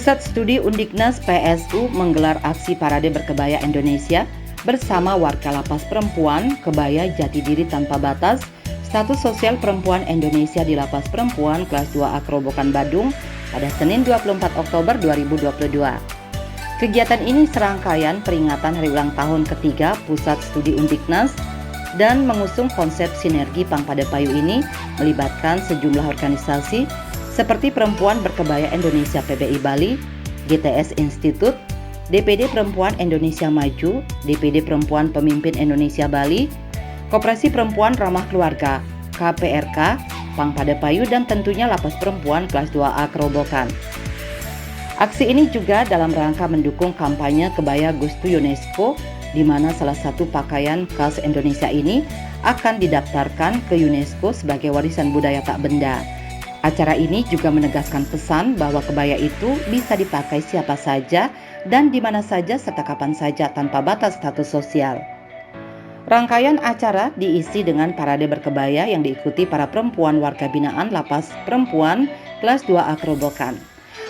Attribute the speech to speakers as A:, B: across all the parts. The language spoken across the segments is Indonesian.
A: Pusat Studi Undiknas PSU menggelar aksi Parade Berkebaya Indonesia bersama warga Lapas Perempuan Kebaya Jatidiri Tanpa Batas Status Sosial Perempuan Indonesia di Lapas Perempuan Kelas 2A Kerobokan Badung pada Senin 24 Oktober 2022. Kegiatan ini serangkaian peringatan hari ulang tahun ketiga Pusat Studi Undiknas dan mengusung konsep sinergi Pangpadepayu ini melibatkan sejumlah organisasi seperti Perempuan Berkebaya Indonesia PBI Bali, GTS Institute, DPD Perempuan Indonesia Maju, DPD Perempuan Pemimpin Indonesia Bali, Koperasi Perempuan Ramah Keluarga, KPRK, Pangpadepayu dan tentunya Lapas Perempuan Kelas 2A Kerobokan. Aksi ini juga dalam rangka mendukung kampanye Kebaya Gustu UNESCO, di mana salah satu pakaian khas Indonesia ini akan didaftarkan ke UNESCO sebagai warisan budaya tak benda. Acara ini juga menegaskan pesan bahwa kebaya itu bisa dipakai siapa saja dan di mana saja serta kapan saja tanpa batas status sosial. Rangkaian acara diisi dengan parade berkebaya yang diikuti para perempuan warga binaan Lapas Perempuan Kelas 2A Kerobokan.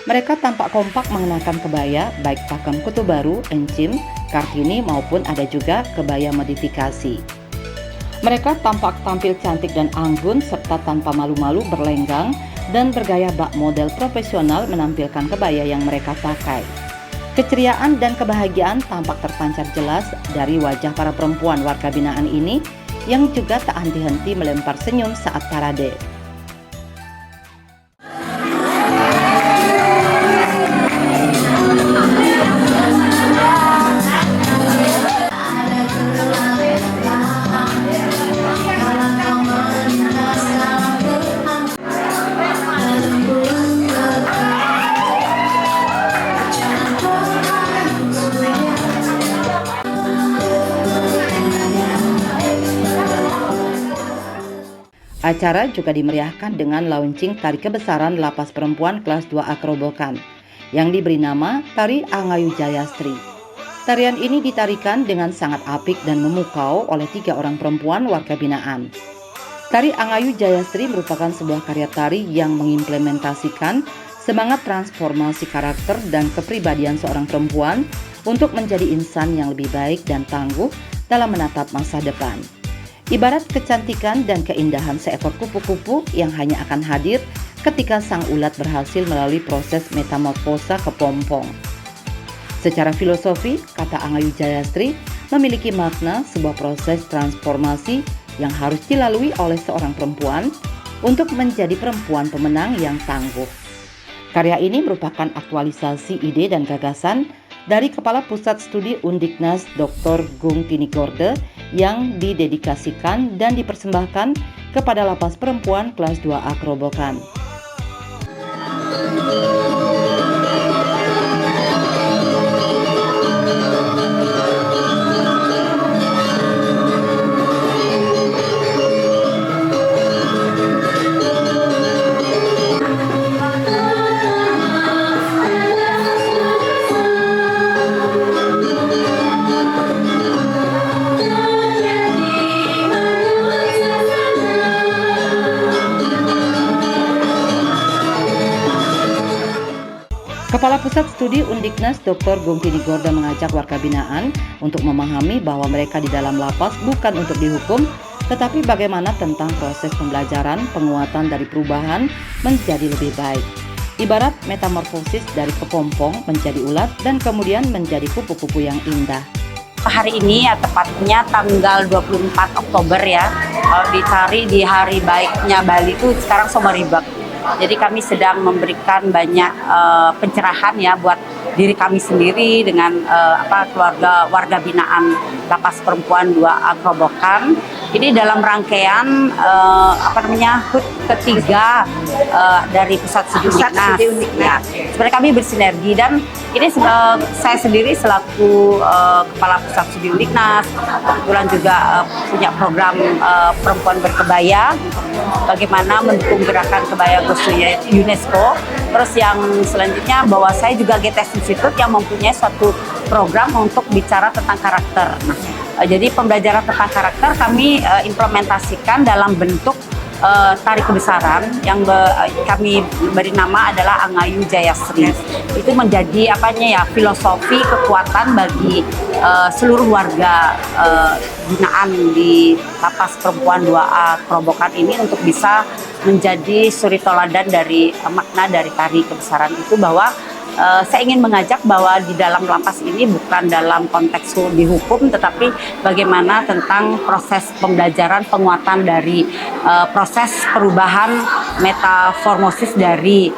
A: Mereka tampak kompak mengenakan kebaya, baik pakem kutu baru, encim, kartini maupun ada juga kebaya modifikasi. Mereka tampak tampil cantik dan anggun serta tanpa malu-malu berlenggang dan bergaya bak model profesional menampilkan kebaya yang mereka pakai. Keceriaan dan kebahagiaan tampak terpancar jelas dari wajah para perempuan warga binaan ini yang juga tak henti-henti melempar senyum saat parade. Acara juga dimeriahkan dengan launching tari kebesaran Lapas Perempuan Kelas 2A Kerobokan yang diberi nama Tari Angayu Jayastri. Tarian ini ditarikan dengan sangat apik dan memukau oleh 3 orang perempuan warga binaan. Tari Angayu Jayastri merupakan sebuah karya tari yang mengimplementasikan semangat transformasi karakter dan kepribadian seorang perempuan untuk menjadi insan yang lebih baik dan tangguh dalam menatap masa depan. Ibarat kecantikan dan keindahan seekor kupu-kupu yang hanya akan hadir ketika sang ulat berhasil melalui proses metamorfosa kepompong. Secara filosofi, kata Angayu Jayastri memiliki makna sebuah proses transformasi yang harus dilalui oleh seorang perempuan untuk menjadi perempuan pemenang yang tangguh. Karya ini merupakan aktualisasi ide dan gagasan dari Kepala Pusat Studi Undiknas Dr. Gung Tinigorde yang didedikasikan dan dipersembahkan kepada Lapas Perempuan Kelas 2A Kerobokan. Kepala Pusat Studi Undiknas Dr. Gung Tinigorde mengajak warga binaan untuk memahami bahwa mereka di dalam lapas bukan untuk dihukum, tetapi bagaimana tentang proses pembelajaran, penguatan dari perubahan menjadi lebih baik. Ibarat metamorfosis dari kepompong menjadi ulat dan kemudian menjadi kupu-kupu yang indah.
B: Hari ini ya tepatnya tanggal 24 Oktober ya, kalau dicari di hari baiknya Bali itu sekarang Somaribak. Jadi kami sedang memberikan banyak pencerahan ya buat diri kami sendiri dengan keluarga warga binaan Lapas Perempuan 2A Kerobokan. Ini dalam rangkaian HUT ketiga dari Pusat Studi Undiknas. Ya, sebenarnya kami bersinergi dan ini saya sendiri selaku Kepala Pusat Studi Undiknas kebetulan juga punya program Perempuan Berkebaya, bagaimana mendukung gerakan kebaya Gustunya UNESCO. Terus yang selanjutnya bahwa saya juga GTS Institute yang mempunyai suatu program untuk bicara tentang karakter. Nah, jadi pembelajaran tentang karakter kami implementasikan dalam bentuk tari kebesaran yang kami beri nama adalah Angayu Jayastri. Itu menjadi filosofi kekuatan bagi seluruh warga binaan di Lapas Perempuan 2A Kerobokan ini untuk bisa menjadi suri toladan dari makna dari tari kebesaran itu, bahwa saya ingin mengajak bahwa di dalam lapas ini bukan dalam konteks dihukum, tetapi bagaimana tentang proses pembelajaran, penguatan dari proses perubahan metamorfosis dari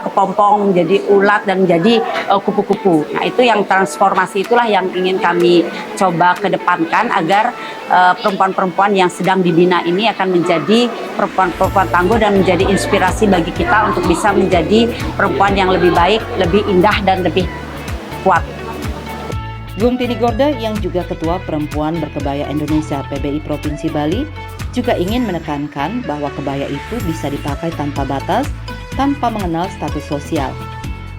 B: kepompong jadi ulat dan jadi kupu-kupu. Nah, itu yang transformasi itulah yang ingin kami coba kedepankan agar perempuan-perempuan yang sedang dibina ini akan menjadi perempuan-perempuan tangguh dan menjadi inspirasi bagi kita untuk bisa menjadi perempuan yang lebih baik, lebih indah dan lebih kuat.
A: Gung Tini Gorda yang juga Ketua Perempuan Berkebaya Indonesia PBI Provinsi Bali juga ingin menekankan bahwa kebaya itu bisa dipakai tanpa batas, tanpa mengenal status sosial.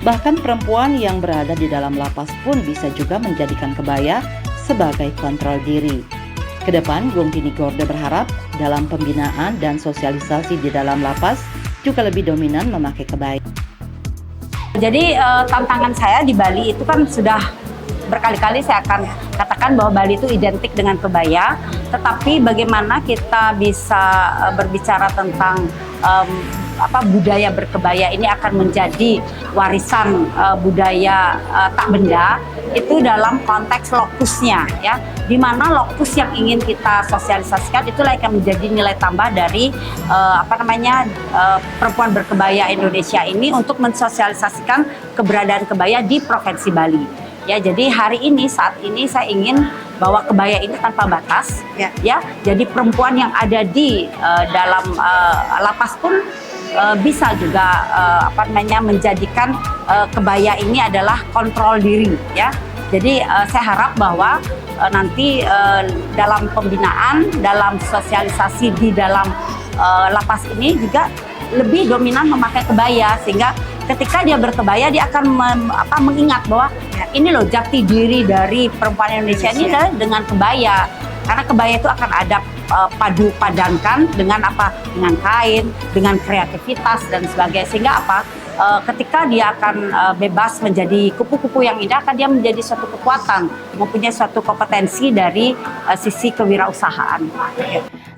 A: Bahkan perempuan yang berada di dalam lapas pun bisa juga menjadikan kebaya sebagai kontrol diri. Kedepan, Gung Tini Gorda berharap dalam pembinaan dan sosialisasi di dalam lapas juga lebih dominan memakai kebaya.
B: Jadi tantangan saya di Bali itu kan sudah berkali-kali saya akan katakan bahwa Bali itu identik dengan kebaya, tetapi bagaimana kita bisa berbicara tentang budaya berkebaya ini akan menjadi warisan budaya tak benda itu dalam konteks lokusnya, ya, di mana lokus yang ingin kita sosialisasikan itulah yang menjadi nilai tambah dari perempuan berkebaya Indonesia ini untuk mensosialisasikan keberadaan kebaya di Provinsi Bali. Ya, jadi saat ini saya ingin bahwa kebaya ini tanpa batas, ya. Jadi perempuan yang ada di dalam lapas pun bisa juga menjadikan kebaya ini adalah kontrol diri, ya. Jadi saya harap bahwa nanti dalam pembinaan, dalam sosialisasi di dalam lapas ini juga lebih dominan memakai kebaya, sehingga ketika dia berkebaya dia akan mengingat bahwa ini loh jati diri dari perempuan Indonesia ini adalah dengan kebaya, karena kebaya itu akan ada padu padankan dengan dengan kain, dengan kreativitas dan sebagainya, sehingga ketika dia akan bebas menjadi kupu-kupu yang indah, akan dia menjadi suatu kekuatan, mempunyai suatu kompetensi dari sisi kewirausahaan.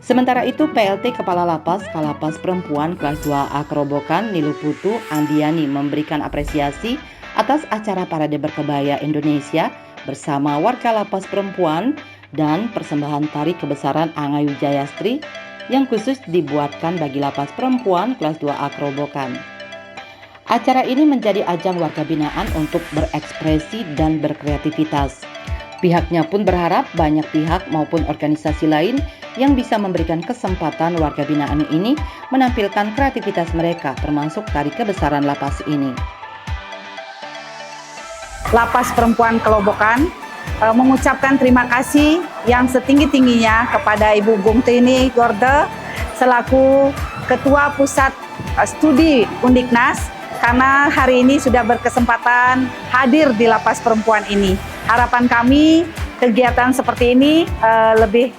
A: Sementara itu, PLT Kepala Lapas Kalapas Perempuan Kelas 2A Kerobokan Nilu Putu Andiani memberikan apresiasi atas acara Parade Berkebaya Indonesia bersama warga lapas perempuan dan persembahan tari kebesaran Angayu Jayastri yang khusus dibuatkan bagi lapas perempuan Kelas 2A Kerobokan. Acara ini menjadi ajang warga binaan untuk berekspresi dan berkreativitas. Pihaknya pun berharap banyak pihak maupun organisasi lain yang bisa memberikan kesempatan warga binaan ini menampilkan kreativitas mereka, termasuk tari kebesaran lapas ini.
C: Lapas Perempuan Kerobokan mengucapkan terima kasih yang setinggi-tingginya kepada Ibu Gung Tini Gorda selaku Ketua Pusat Studi Undiknas, karena hari ini sudah berkesempatan hadir di Lapas Perempuan ini. Harapan kami kegiatan seperti ini lebih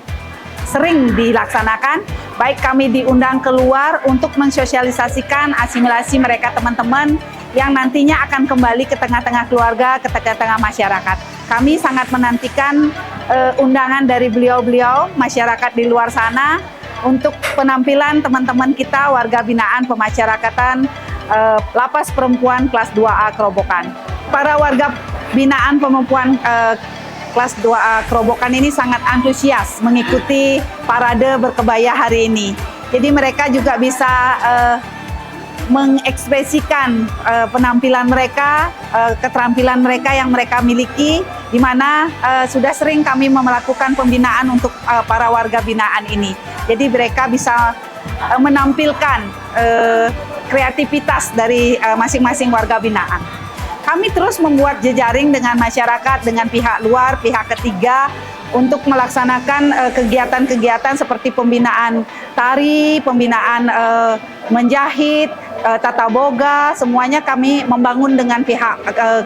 C: sering dilaksanakan, baik kami diundang keluar untuk mensosialisasikan asimilasi mereka teman-teman yang nantinya akan kembali ke tengah-tengah keluarga, ke tengah-tengah masyarakat. Kami sangat menantikan undangan dari beliau-beliau, masyarakat di luar sana, untuk penampilan teman-teman kita warga binaan pemasyarakatan Lapas Perempuan Kelas 2A Kerobokan. Para warga binaan perempuan Kelas 2A Kerobokan ini sangat antusias mengikuti parade berkebaya hari ini. Jadi mereka juga bisa mengekspresikan penampilan mereka, keterampilan mereka yang mereka miliki, di mana sudah sering kami melakukan pembinaan untuk para warga binaan ini. Jadi mereka bisa menampilkan kreativitas dari masing-masing warga binaan. Kami terus membuat jejaring dengan masyarakat, dengan pihak luar, pihak ketiga, untuk melaksanakan kegiatan-kegiatan seperti pembinaan tari, pembinaan menjahit, tata boga, semuanya kami membangun dengan pihak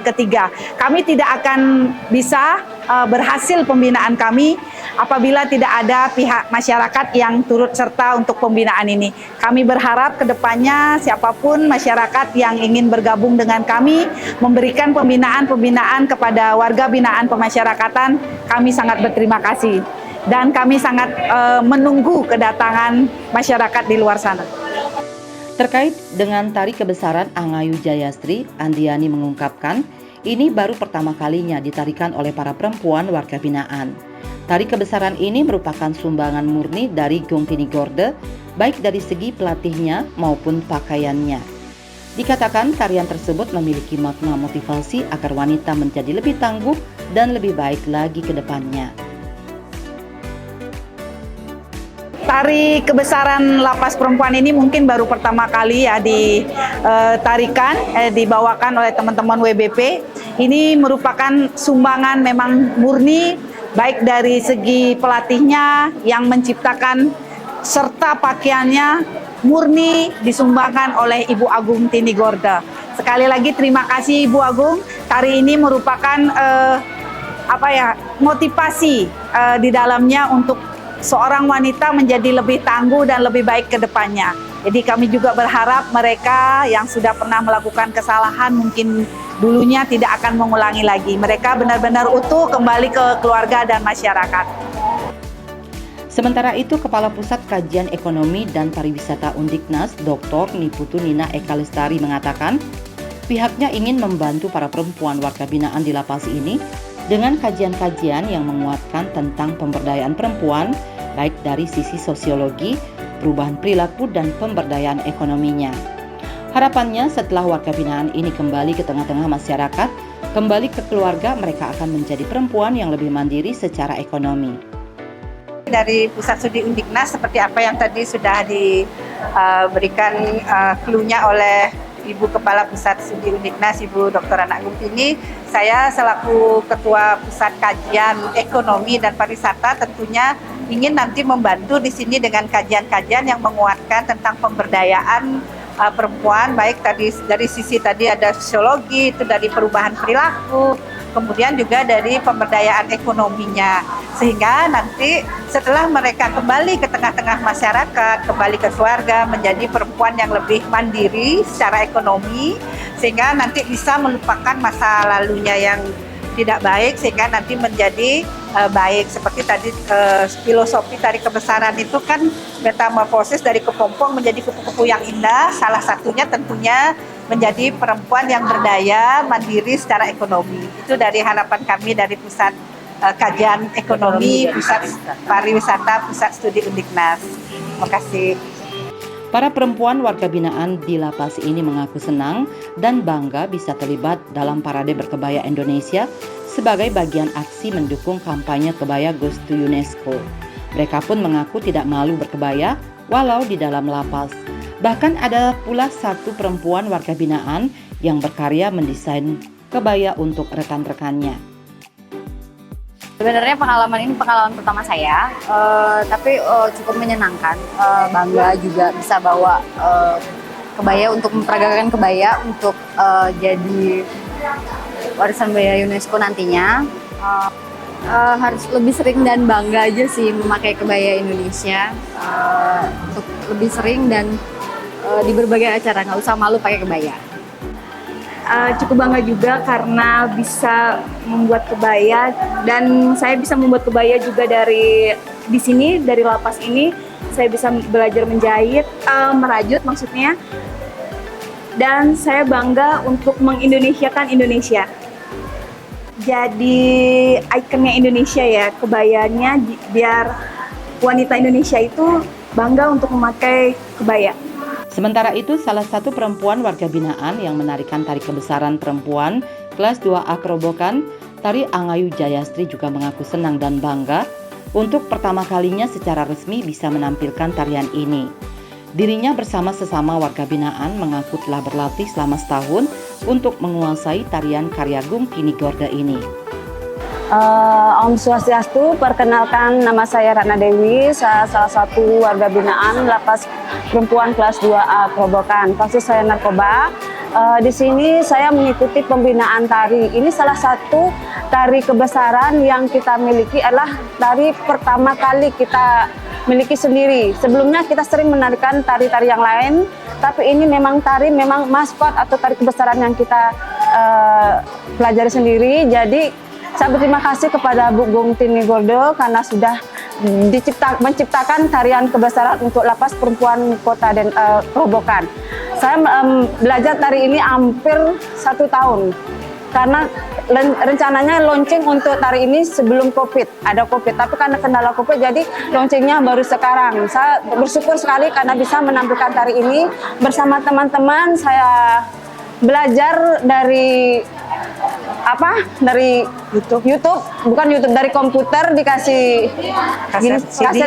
C: ketiga. Kami tidak akan bisa berhasil pembinaan kami apabila tidak ada pihak masyarakat yang turut serta untuk pembinaan ini. Kami berharap ke depannya siapapun masyarakat yang ingin bergabung dengan kami, memberikan pembinaan-pembinaan kepada warga binaan pemasyarakatan, kami sangat berterima kasih. Dan kami sangat menunggu kedatangan masyarakat di luar sana.
A: Terkait dengan tari kebesaran Angayu Jayastri, Andiani mengungkapkan, ini baru pertama kalinya ditarikan oleh para perempuan warga binaan. Tari kebesaran ini merupakan sumbangan murni dari Gungtini Gorde, baik dari segi pelatihnya maupun pakaiannya. Dikatakan tarian tersebut memiliki makna motivasi agar wanita menjadi lebih tangguh dan lebih baik lagi ke depannya.
C: Tari kebesaran lapas perempuan ini mungkin baru pertama kali ya ditarikan, dibawakan oleh teman-teman WBP. Ini merupakan sumbangan memang murni, baik dari segi pelatihnya yang menciptakan serta pakaiannya murni disumbangkan oleh Ibu Agung Tini Gorde. Sekali lagi terima kasih Ibu Agung. Tari ini merupakan motivasi di dalamnya untuk seorang wanita menjadi lebih tangguh dan lebih baik ke depannya. Jadi kami juga berharap mereka yang sudah pernah melakukan kesalahan mungkin dulunya tidak akan mengulangi lagi. Mereka benar-benar utuh kembali ke keluarga dan masyarakat.
A: Sementara itu, Kepala Pusat Kajian Ekonomi dan Pariwisata Undiknas, Dr. Niputu Nina Eka Lestari mengatakan, pihaknya ingin membantu para perempuan warga binaan di lapas ini dengan kajian-kajian yang menguatkan tentang pemberdayaan perempuan, baik dari sisi sosiologi, perubahan perilaku, dan pemberdayaan ekonominya. Harapannya setelah warga binaan ini kembali ke tengah-tengah masyarakat, kembali ke keluarga, mereka akan menjadi perempuan yang lebih mandiri secara ekonomi.
D: Dari Pusat Studi Undiknas, seperti apa yang tadi sudah diberikan clue-nya oleh Ibu Kepala Pusat Studi Undiknas, Ibu Dr. Anak Gungtini, saya selaku Ketua Pusat Kajian Ekonomi dan Pariwisata tentunya ingin nanti membantu di sini dengan kajian-kajian yang menguatkan tentang pemberdayaan perempuan, baik tadi dari sisi tadi ada sosiologi, itu dari perubahan perilaku, kemudian juga dari pemberdayaan ekonominya, sehingga nanti setelah mereka kembali ke tengah-tengah masyarakat, kembali ke keluarga, menjadi perempuan yang lebih mandiri secara ekonomi, sehingga nanti bisa melupakan masa lalunya yang tidak baik, sehingga nanti menjadi baik. Seperti tadi filosofi tari kebesaran itu kan metamorfosis dari kepompong menjadi kupu-kupu yang indah, salah satunya tentunya menjadi perempuan yang berdaya, mandiri secara ekonomi. Itu dari harapan kami dari Pusat Kajian Ekonomi, Pusat Pariwisata, Pusat Studi Undiknas. Terima kasih.
A: Para perempuan warga binaan di lapas ini mengaku senang dan bangga bisa terlibat dalam Parade Berkebaya Indonesia sebagai bagian aksi mendukung kampanye kebaya Goes to UNESCO. Mereka pun mengaku tidak malu berkebaya walau di dalam lapas. Bahkan ada pula satu perempuan warga binaan yang berkarya mendesain kebaya untuk rekan-rekannya.
B: Sebenarnya pengalaman ini pengalaman pertama saya, tapi cukup menyenangkan. Bangga juga bisa bawa kebaya untuk memperagakan kebaya untuk jadi warisan budaya UNESCO nantinya. Harus lebih sering dan bangga aja sih memakai kebaya Indonesia, untuk lebih sering dan di berbagai acara, nggak usah malu pakai kebaya.
E: Cukup bangga juga karena bisa membuat kebaya, dan saya bisa membuat kebaya juga dari di sini, dari lapas ini. Saya bisa belajar menjahit, merajut maksudnya, dan saya bangga untuk mengindonesiakan Indonesia. Jadi ikonnya Indonesia ya, kebayanya, biar wanita Indonesia itu bangga untuk memakai kebaya.
A: Sementara itu, salah satu perempuan warga binaan yang menarikan tari kebesaran perempuan kelas 2A Kerobokan, Tari Angayu Jayastri juga mengaku senang dan bangga untuk pertama kalinya secara resmi bisa menampilkan tarian ini. Dirinya bersama sesama warga binaan mengaku telah berlatih selama setahun untuk menguasai tarian karya Gungtini Gorde ini.
F: Om Swastiastu, perkenalkan nama saya Ratna Dewi, saya salah satu warga binaan Lapas Perempuan kelas 2A Kerobokan. Kasus saya narkoba. Di sini saya mengikuti pembinaan tari. Ini salah satu tari kebesaran yang kita miliki adalah tari pertama kali kita miliki sendiri. Sebelumnya kita sering menarikan tari-tari yang lain, tapi ini memang maskot atau tari kebesaran yang kita pelajari sendiri. Jadi saya berterima kasih kepada Bu Gung Tini Gordo karena sudah menciptakan tarian kebesaran untuk Lapas Perempuan Kota Kerobokan. Saya belajar tari ini hampir 1 tahun karena rencananya launching untuk tari ini sebelum ada COVID, tapi karena kendala COVID jadi launchingnya baru sekarang. Saya bersyukur sekali karena bisa menampilkan tari ini bersama teman-teman. Saya belajar dari dari komputer, dikasih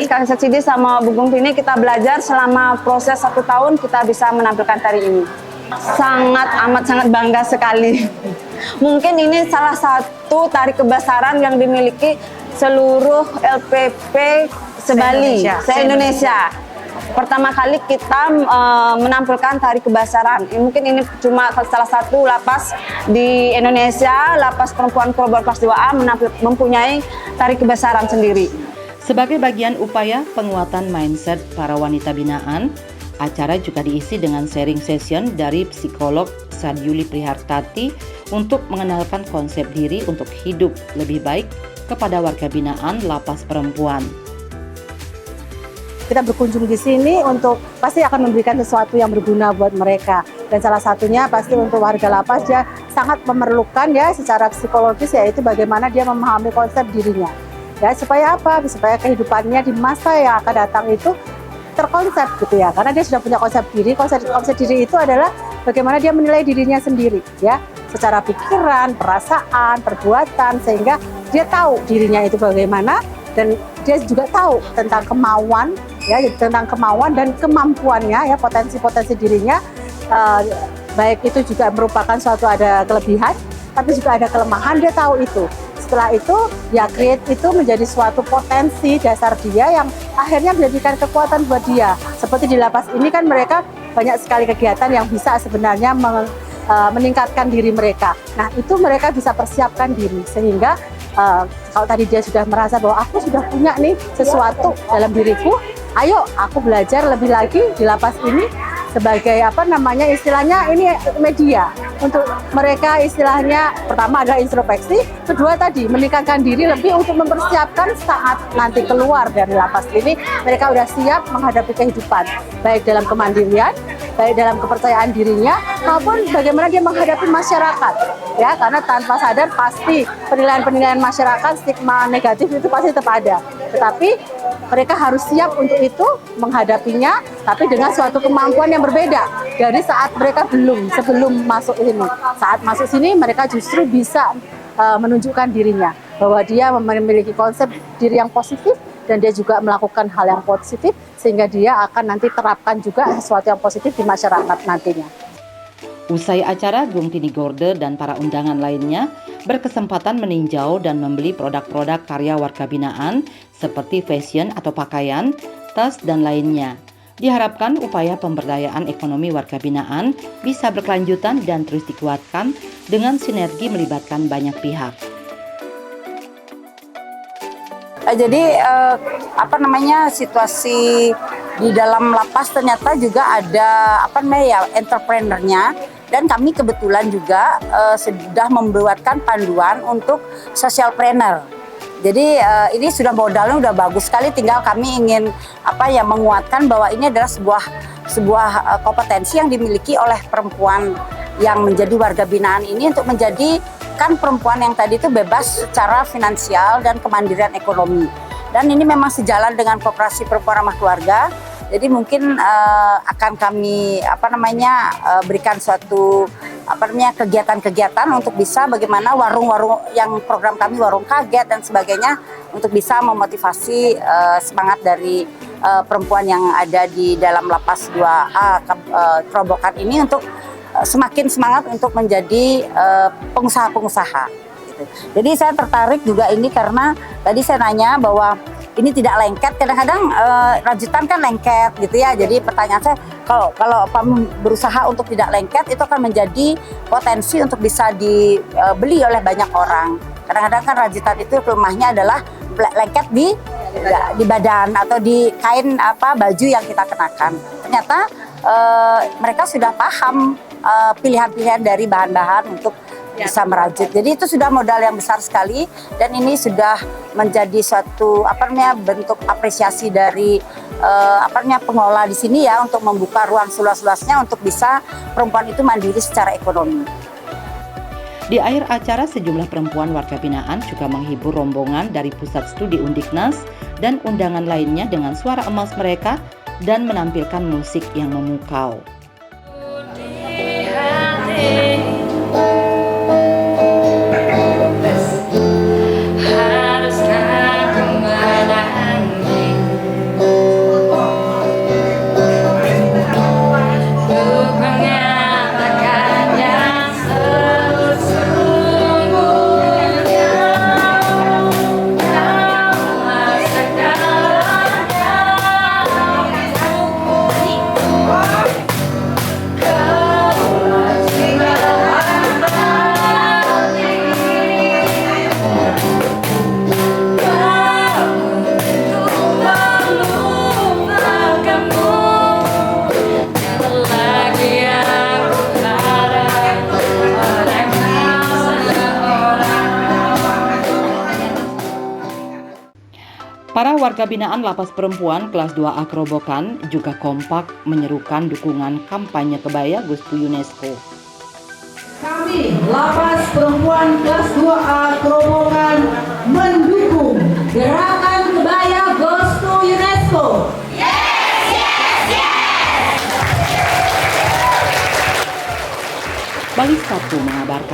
F: kaset CD sama Bu Gung Tini. Kita belajar selama proses 1 tahun kita bisa menampilkan tari ini. Sangat bangga sekali. Mungkin ini salah satu tari kebesaran yang dimiliki seluruh LPP se-Indonesia. Pertama kali kita menampilkan tari kebesaran. Mungkin ini cuma salah satu lapas di Indonesia, Lapas Perempuan Kerobokan kelas 2A mempunyai tari kebesaran sendiri.
A: Sebagai bagian upaya penguatan mindset para wanita binaan, acara juga diisi dengan sharing session dari psikolog Sadiuli Prihartati untuk mengenalkan konsep diri untuk hidup lebih baik kepada warga binaan lapas perempuan.
G: Kita berkunjung di sini untuk pasti akan memberikan sesuatu yang berguna buat mereka. Dan salah satunya pasti untuk warga lapas dia sangat memerlukan ya secara psikologis, yaitu bagaimana dia memahami konsep dirinya. Ya, supaya apa? Supaya kehidupannya di masa yang akan datang itu terkonsep gitu ya. Karena dia sudah punya konsep diri. Konsep diri itu adalah bagaimana dia menilai dirinya sendiri ya. Secara pikiran, perasaan, perbuatan, sehingga dia tahu dirinya itu bagaimana, dan dia juga tahu tentang kemauan ya, tentang kemauan dan kemampuannya ya, potensi-potensi dirinya, baik itu juga merupakan suatu ada kelebihan tapi juga ada kelemahan, dia tahu itu. Setelah itu ya create itu menjadi suatu potensi dasar dia yang akhirnya menjadikan kekuatan buat dia. Seperti di lapas ini kan mereka banyak sekali kegiatan yang bisa sebenarnya meningkatkan diri mereka. Nah, itu mereka bisa persiapkan diri sehingga kalau tadi dia sudah merasa bahwa aku sudah punya nih sesuatu dalam diriku, ayo aku belajar lebih lagi di lapas ini sebagai istilahnya ini media untuk mereka, istilahnya pertama ada introspeksi, kedua tadi meningkatkan diri lebih untuk mempersiapkan saat nanti keluar dari lapas ini mereka udah siap menghadapi kehidupan, baik dalam kemandirian, baik dalam kepercayaan dirinya, maupun bagaimana dia menghadapi masyarakat ya, karena tanpa sadar pasti penilaian-penilaian masyarakat, stigma negatif itu pasti tetap ada, tetapi mereka harus siap untuk itu menghadapinya, tapi dengan suatu kemampuan yang berbeda dari saat mereka sebelum masuk ini. Saat masuk sini mereka justru bisa menunjukkan dirinya bahwa dia memiliki konsep diri yang positif dan dia juga melakukan hal yang positif sehingga dia akan nanti terapkan juga sesuatu yang positif di masyarakat nantinya.
A: Usai acara, Gung Tini Gordo dan para undangan lainnya berkesempatan meninjau dan membeli produk-produk karya warga binaan seperti fashion atau pakaian, tas, dan lainnya. Diharapkan upaya pemberdayaan ekonomi warga binaan bisa berkelanjutan dan terus dikuatkan dengan sinergi melibatkan banyak pihak.
B: Jadi situasi di dalam lapas ternyata juga ada entrepreneurnya, dan kami kebetulan juga sudah membuatkan panduan untuk socialpreneur. Jadi ini sudah modalnya udah bagus sekali, tinggal kami ingin menguatkan bahwa ini adalah sebuah kompetensi yang dimiliki oleh perempuan yang menjadi warga binaan ini untuk menjadikan perempuan yang tadi itu bebas secara finansial dan kemandirian ekonomi. Dan ini memang sejalan dengan Koperasi Perempuan Ramah Keluarga. Jadi mungkin akan kami berikan suatu kegiatan-kegiatan untuk bisa bagaimana warung-warung yang program kami warung kaget dan sebagainya untuk bisa memotivasi semangat dari perempuan yang ada di dalam lapas 2A Kerobokan ini untuk semakin semangat untuk menjadi pengusaha-pengusaha. Gitu. Jadi saya tertarik juga ini karena tadi saya nanya bahwa ini tidak lengket, kadang-kadang rajutan kan lengket gitu ya. Jadi pertanyaan saya, kalau berusaha untuk tidak lengket itu akan menjadi potensi untuk bisa dibeli oleh banyak orang. Kadang-kadang kan rajutan itu rumahnya adalah lengket di badan atau di kain baju yang kita kenakan. Ternyata mereka sudah paham pilihan-pilihan dari bahan-bahan untuk bisa merajut. Jadi itu sudah modal yang besar sekali dan ini sudah menjadi suatu bentuk apresiasi dari pengelola di sini ya untuk membuka ruang seluas-luasnya untuk bisa perempuan itu mandiri secara ekonomi.
A: Di akhir acara, sejumlah perempuan warga binaan juga menghibur rombongan dari Pusat Studi Undiknas dan undangan lainnya dengan suara emas mereka dan menampilkan musik yang memukau. Para warga binaan Lapas Perempuan kelas 2A Kerobokan juga kompak menyerukan dukungan kampanye kebaya Goes to UNESCO.
H: Kami Lapas Perempuan kelas 2A Kerobokan mendukung gerakan kebaya Goes to UNESCO.
A: Bali 1 mengabarkan